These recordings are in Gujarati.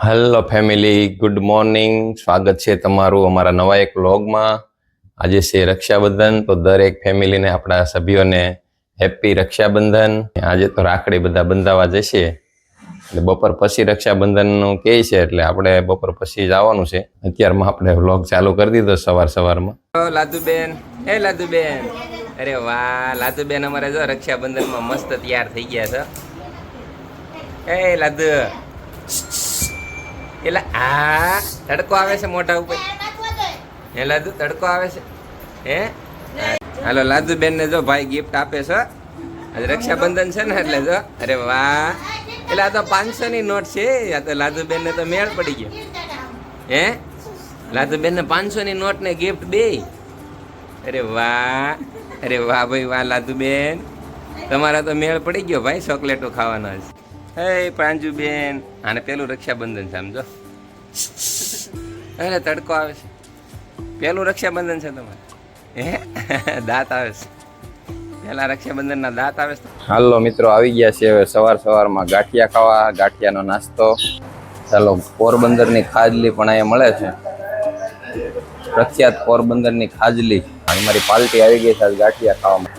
Hello family, good morning. સ્વાગત છે તમારું અમારા નવા એક વ્લોગમાં. આજે છે રક્ષાબંધન, તો દરેક ફેમિલીને આપણા સભ્યોને હેપી રક્ષાબંધન. આજે તો રાખડી બધા બંધાવા જશે, એટલે બપોર પછી રક્ષાબંધનનું કહે છે, એટલે આપણે બપોર પછી જવાનું છે. અત્યારમાં આપણે વ્લોગ ચાલુ કરી દીધો સવારમાં. લાદુબેન, લાદુબેન, અરે વાહ, લાદુબેન અમારે જો રક્ષાબંધનમાં મસ્ત તૈયાર થઈ ગયા છે. લાદુ, એટલે આ તડકો આવે છે મોઢા ઉપર. હે લાદુ, તડકો આવે છે. હે હાલો, લાદુબેન ને જો ભાઈ ગિફ્ટ આપે છે. આજે રક્ષાબંધન છે ને, એટલે જો. અરે વાહ, એટલે આ તો 500 ની નોટ છે. આ તો લાદુબેન ને તો મેળ પડી ગયો. હે લાદુબેન ને 500 ની નોટ ને ગિફ્ટ બે. અરે વાહ, અરે વાહ ભાઈ વાહ. લાદુબેન તમારા તો મેળ પડી ગયો ભાઈ, ચોકલેટો ખાવાના છે. હે પ્રાંજુબેન, આને પેલું રક્ષાબંધન છે સમજો. અરે તડકો આવે છે, પેલું રક્ષાબંધન છે તમારે. હે દાંત આવે છે, પેલા રક્ષાબંધન ના દાંત આવે છે. હાલો મિત્રો, આવી ગયા છે હવે સવારમાં ગાંઠિયા ખાવા, ગાંઠિયાનો નાસ્તો. ચાલો, પોરબંદરની ખાજલી પણ અહીંયા મળે છે, પ્રખ્યાત પોરબંદરની ખાજલી. અમારી પાર્ટી આવી ગઈ છે ગાંઠિયા ખાવામાં.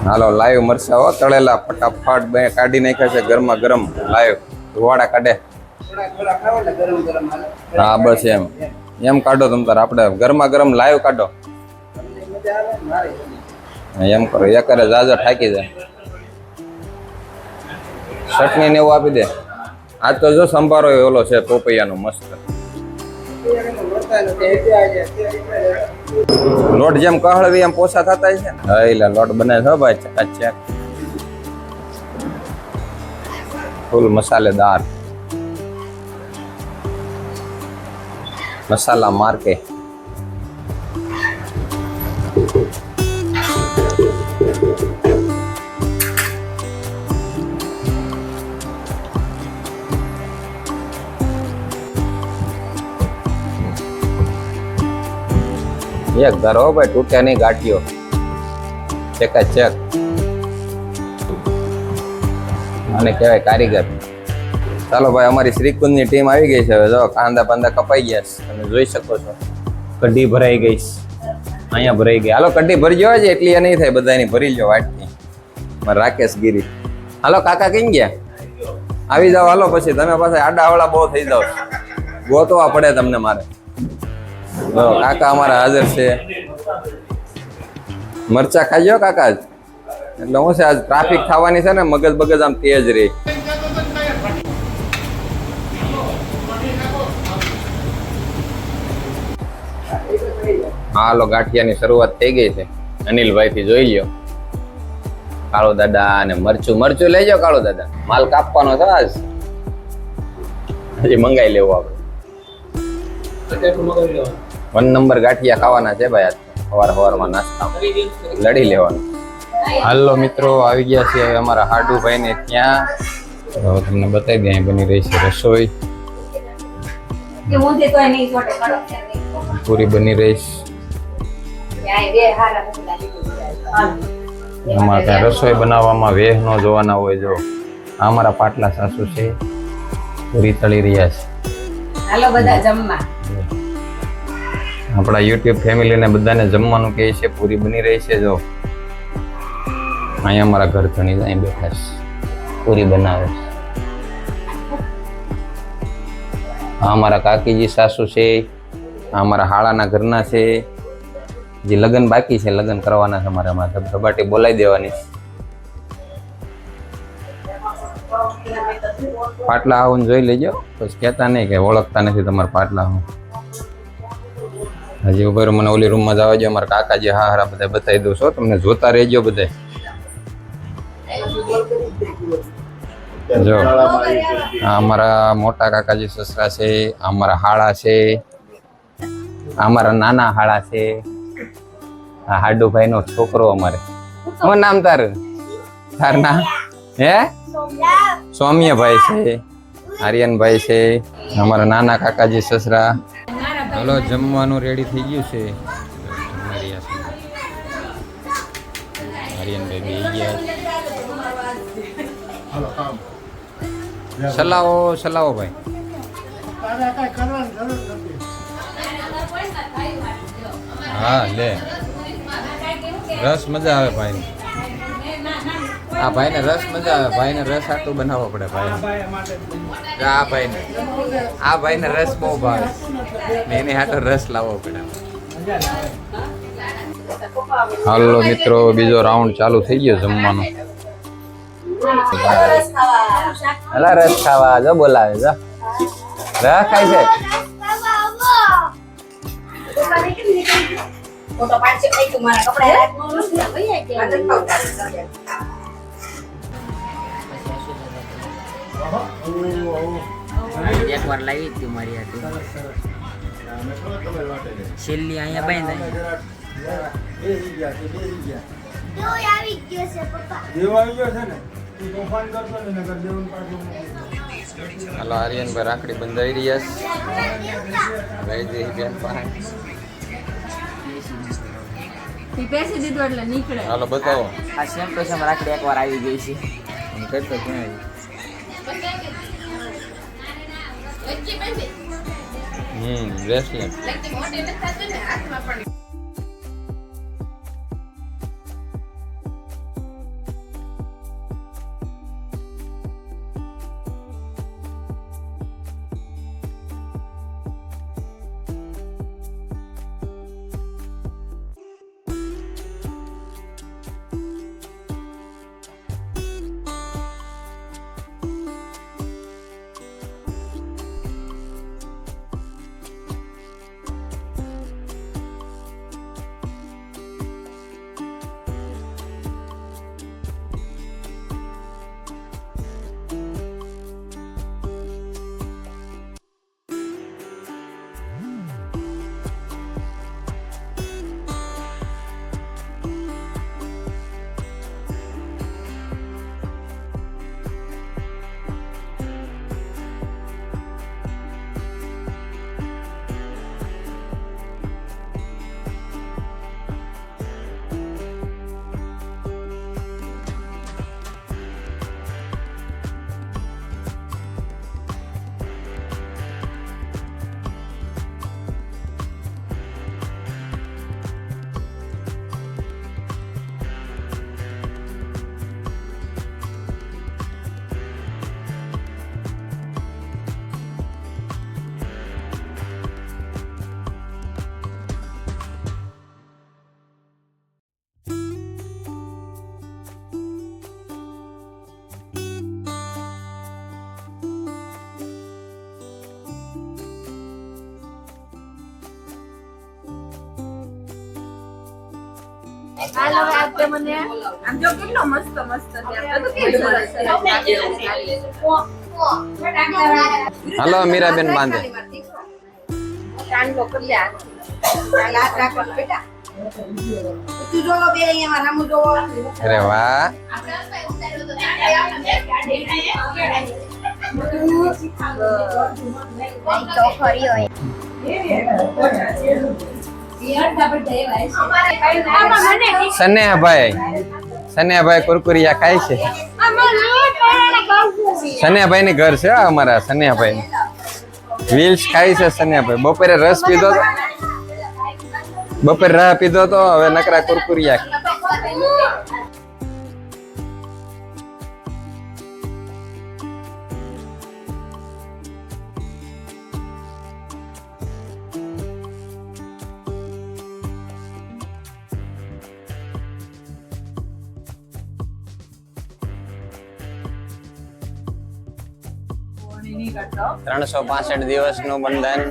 હાલો, લાઈવ મરચા હો, તળેલા ફટાફટ કાઢી નાખ્યા છે ગરમા ગરમ. લાઈવ ધુવાડા કાઢે. હા બસ એમ કાઢો તમ તાર. આપણે ગરમા ગરમ લાઈવ કાઢો. એમ કરો, એ કરે જાજો ઠાકી જાય. ચટણી ને એવું આપી દે. આજ તો જો સંભારો ઓલો છે પોપૈયાનો મસ્ત. લોટ જેમ કહળવી એમ પોસા થતા છે. એટલે લોટ બને છે ભાઈ, ચકાચક ફૂલ મસાલેદાર. મસાલા માર્કે. એક ધરો ભાઈ, તૂટ્યા નહીં ગાંઠિયો. ચકાચક. આને કહેવાય કારીગર. ચાલો ભાઈ, અમારી શ્રીકુંજની ટીમ આવી ગઈ છે. હવે જો કાંદા બાંદા કપાઈ ગયા છે, તમે જોઈ શકો છો. કઢી ભરાઈ ગઈ છે, અહીંયા ભરાઈ ગઈ. હાલો કઢી ભરી જવા છે, એટલી એ નહીં થાય, બધાની ભરી લો વાટકી. મારા રાકેશ ગીરી. હાલો કાકા કઈ ગયા? આવી જાઓ હાલો, પછી તમે પાછા આડાવાળા બહુ થઈ જાઓ, ગોતવા પડે તમને મારે. કાકા અમારા હાજર છે. મરચા ખાઈ કાકા જ, એટલે હું છે આજ ટ્રાફિક થવાની છે ને, મગજ બગજ આમ તેજ રહી. હાલો, ગાંઠિયાની શરૂઆત થઈ ગઈ છે. અનિલભાઈ થી જોઈ લ્યો. કાળો દાદા અને મરચું લઈ જાઓ. કાળો દાદા, માલ કાપવાનો છે આજ, હજી મંગાઈ લેવું આપણે. 1 નંબર ગાંઠિયા ખાવાના છે ભાઈ. આજ સવારમાં નાસ્તા લડી લેવાનું. હાલો મિત્રો, આવી ગયા છે અમારા હાડુભાઈ ને ત્યાં. તમને બતાવી દે, બની રહી છે રસોઈ. પૂરી બની રહી છે. અમારે ત્યાં રસોઈ બનાવવામાં વેહ ન જોવાના હોય. જો અમારા પાટલા સાસુ છે, પૂરી તળી રહ્યા છે. હાલો બધા જમવા. આપણા યુટ્યુબ ફેમિલીને બધાને જમવાનું કહે છે. પૂરી બની રહી છે. જો અહીંયા અમારા ઘર ધણી અહીં બેઠા છે, પૂરી બનાવે છે. આ અમારા કાકીજી સાસુ છે. આ અમારા હાળાના ઘરના છે. જે લગ્ન બાકી છે, લગ્ન કરવાના છે અમારે. અમારે ધબધબાટી બોલાવી દેવાની. પાટલા આવું જોઈ લેજો, પછી કહેતા નહીં કે ઓળખતા નથી તમારા પાટલા. હું હજી ઉપર મને ઓલી રૂમમાં જવા દો. અમારા કાકાજી હારા બધા બતાવી દઉં છો, તમને જોતા રહેજો બધા. જો આ અમારા મોટા કાકાજી સસરા છે, અમારા હાળા છે, અમારા નાના હાળા છે. આ હાડુભાઈ નો છોકરો અમારે. શું નામ તારું? નામ હે સૌમ્યભાઈ છે, આર્યનભાઈ છે, અમારા નાના કાકાજી સસરા. હલો, જમવાનું રેડી થઈ ગયું છે. હરિયનભાઈ બે ગયા હાલો કામ સલાવો ભાઈ. તારે કાંઈ કરવાની જરૂર નથી. હા લે રસ મજા આવે ભાઈ. આ ભાઈને રસ મજા આવે. ભાઈને રસ આટલું બનાવવો પડે ભાઈ. આ ભાઈને રસ બહુ ભાવે ને એને હાટો રસ લાવવો પડે. હાલો મિત્રો, બીજો રાઉન્ડ ચાલુ થઈ ગયો જમવાનો. અલા રસ ખાવા જો બોલાવે જો. રસ ખાય છે. એક વાર લાવી હતી મારી હાથે છેલ્લી અહીંયા બાંધાય. હાલો આર્યનભાઈ રાખડી બંધાઈ રહ્યા છે. પેસી દીધું એટલે નીકળે. હાલો બતાવો. આ સેમ ટુ સેમ રાખડી એક વાર આવી ગઈ છે. બ્રેસલેટ. હાલો આપે મને આમ જો કેટલો મસ્ત મસ્ત છે. આમ તો કેવું સરસ છે. હાલો મીરાબેન બાંધે. કાંડો કરી દે. હાથ રાખો બેટા. તું જોવો બે અહીંયા રામુ જોવો. અરે વાહ. તો ખરી હોય. સનેહાભાઈ કુરકુરિયા ખાય છે. સનેહાભાઈ ની ઘર છે અમારા. સનેહાભાઈ વ્હીલ્સ ખાય છે. સનેહાભાઈ બપોરે રસ પીધો તો. બપોરે રસ પીધો તો હવે નકરા કુરકુરિયા. નહીં કરતો. 365 દિવસનું બંધન.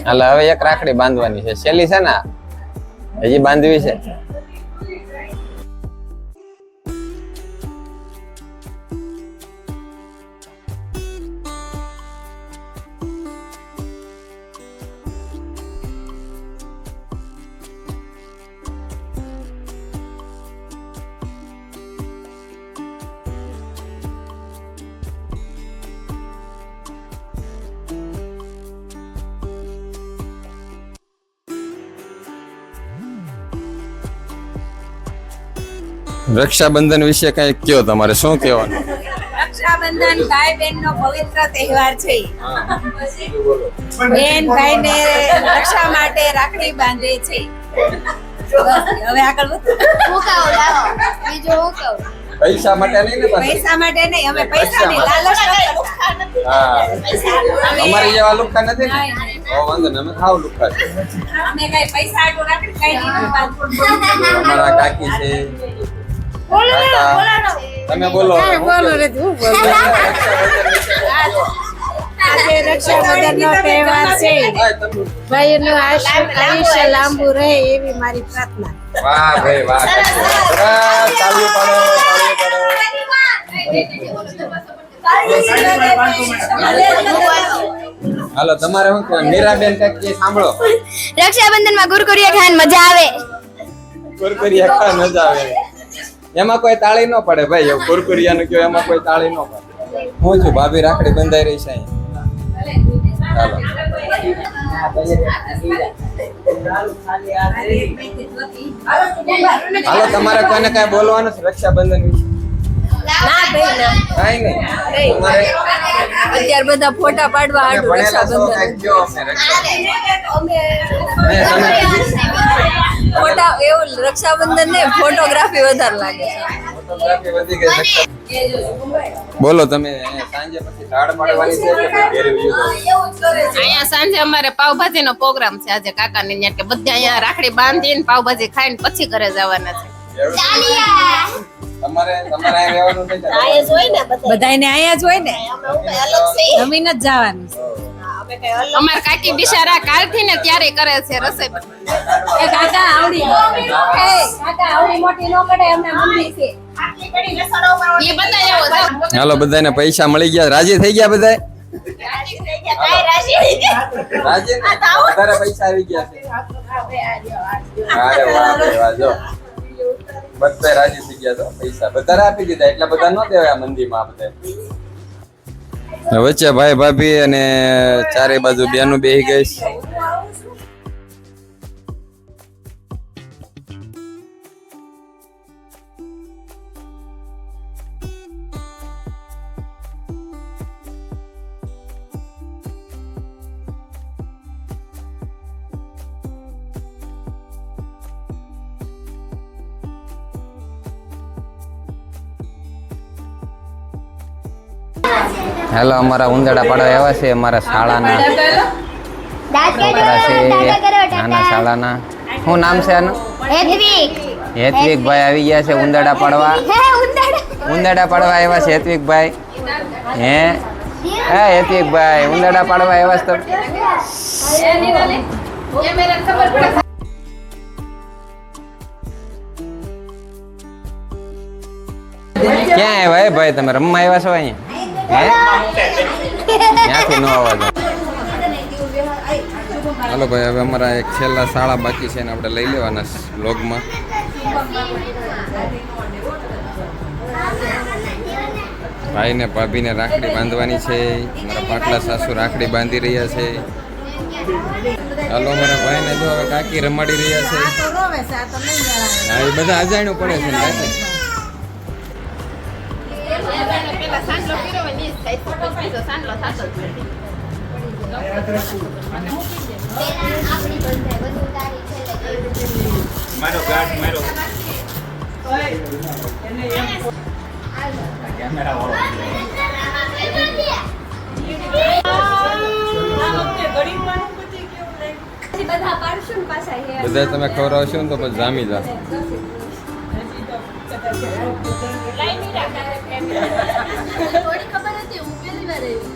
હાલ હવે એક રાખડી બાંધવાની છે. છેલ્લી છે ને હજી બાંધવી છે. રક્ષાબંધન વિશે કઈ કયો, તમારે શું કહેવાનું? રક્ષાબંધન ભાઈ બહેન નો પવિત્ર તહેવાર છે. બેન ભાઈને રક્ષા માટે રાખડી બાંધે છે. હવે આગળ વધો. હું કહું લાવો બીજું હું કહું પૈસા માટે નહીં ને પાછું? પૈસા માટે નહીં, અમે પૈસાની લાલચ નથી. હા, અમારી જેવા લુખ્ખા નથી ને? ઓ વાંધો નહીં, અમે ખાવ લુખ્ખા છે. અમે કઈ પૈસા આટલું રાખડી કઈ નહીં બાંધવું. અમારા કાકી છે. કાકા, તમે બોલો. આજે રક્ષાબંધન નો તહેવાર છે. ભાઈનું આયુષ્ય લાંબુ રહે એવી મારી પ્રાર્થના. વાહ ભાઈ વાહ. સરસ, તાળીઓ પાડો, તાળીઓ પાડો. હાલો, તમારે શું કહેવાનું? મીરાબેન કઈક કે સાંભળો. રક્ષાબંધન માં ગુરકુરિયા ખાવાની મજા આવે. કુરકુરિયા ખાવા મજા આવે. એમાં કોઈ તાળી ન પડે ભાઈ, એવું કુરકુરિયાનું કયો એમાં કોઈ તાળી ન પડે. હું છું ભાભી રાખડી બંધાઈ રહી છે અહીં. ચાલો. હાલો, તમારે કોઈને કઈ બોલવાનું છે રક્ષાબંધન વિશે? ના ભાઈ ના. કઈ નહીં. તમારે અત્યારે બધા ફોટા પાડવા તમે આડું ભણેલા છો, રક્ષાબંધન. કંઈક કહો અમને રક્ષાબંધન. ફોટા એવું રક્ષાબંધન ને ફોટોગ્રાફી વધારે લાગે છે. ફોટોગ્રાફી વધી ગઈ રક્ષા. બોલો તમે. સાંજે પછી ઝાડ પાડવાની છે કે ઘેરે વયું જવું? અહીંયા સાંજે અમારે પાવભાજી નો પ્રોગ્રામ છે આજે કાકા ને ત્યાં, કે બધા અહીંયા રાખડી બાંધીને પાવભાજી ખાઈને પછી ઘરે જવાના છે. એવું છે? તમારે અહીં રહેવાનું છે કે? બધાને અહીંયા જ હોય ને, જમીન જ જવાનું. અમાર કાકી બિચારા કાલથી ને ત્યારે કરે છે રસોઈ. એ કાકા આવડી કાકા આવડી મોટી નો પડે એમને મંદી છે. એ બધા એવો છે. હાલો, બધાને પૈસા મળી ગયા, રાજી થઈ ગયા બધા? રાજી ને? વધારે પૈસા આવી ગયા છે. અરે વાહ ભાઈ વાહ. જો બધા રાજી થઈ ગયા. તો પૈસા બધા આપી દીધા, એટલા બધા ન દેવાય આ મંદીમાં. આ બધા વચ્ચે ભાઈ ભાભી અને ચારે બાજુ બેનું બેહી ગઈ. હેલો, અમારા ઉંદરડા પાડવા આવ્યા છે. અમારા શાળાના છોકરા છે, નાના શાળાના. શું નામ છે આનું? હેત્વિક ભાઈ આવી ગયા છે ઉંદરડા પાડવા. ઉંદરડા પાડવા આવ્યા છે હેત્વિક ભાઈ. હે હેત્વિક ભાઈ ઉંદરડા પાડવા આવ્યા છે. ક્યાં આવ્યા હે ભાઈ? તમે રમવા આવ્યા છો અહીંયા? ત્યાંથી નો અવાજ. હાલો ભાઈ, હવે અમારા એક છેલ્લા શાળા બાકી છે ને આપણે લઈ લેવાના વ્લોગમાં. ભાઈ ને ભાભીને રાખડી બાંધવાની છે. અમારા પાટલા સાસુ રાખડી બાંધી રહ્યા છે. હાલો, અમારા ભાઈ ને જો હવે કાકી રમાડી રહ્યા છે. હા, એ બધા અજાણ્યું પડે છે ને. પેલા સાંડલો પીરો ને થાય પછી બીજો સાંડલો થતો જ નથી. મારો ગાઢ મારો કેમેરા વાળો બધા તમે ખવડાવશો ને તો પછી જામી જા. થોડી ખબર હતી હું પહેલી વાર આવી.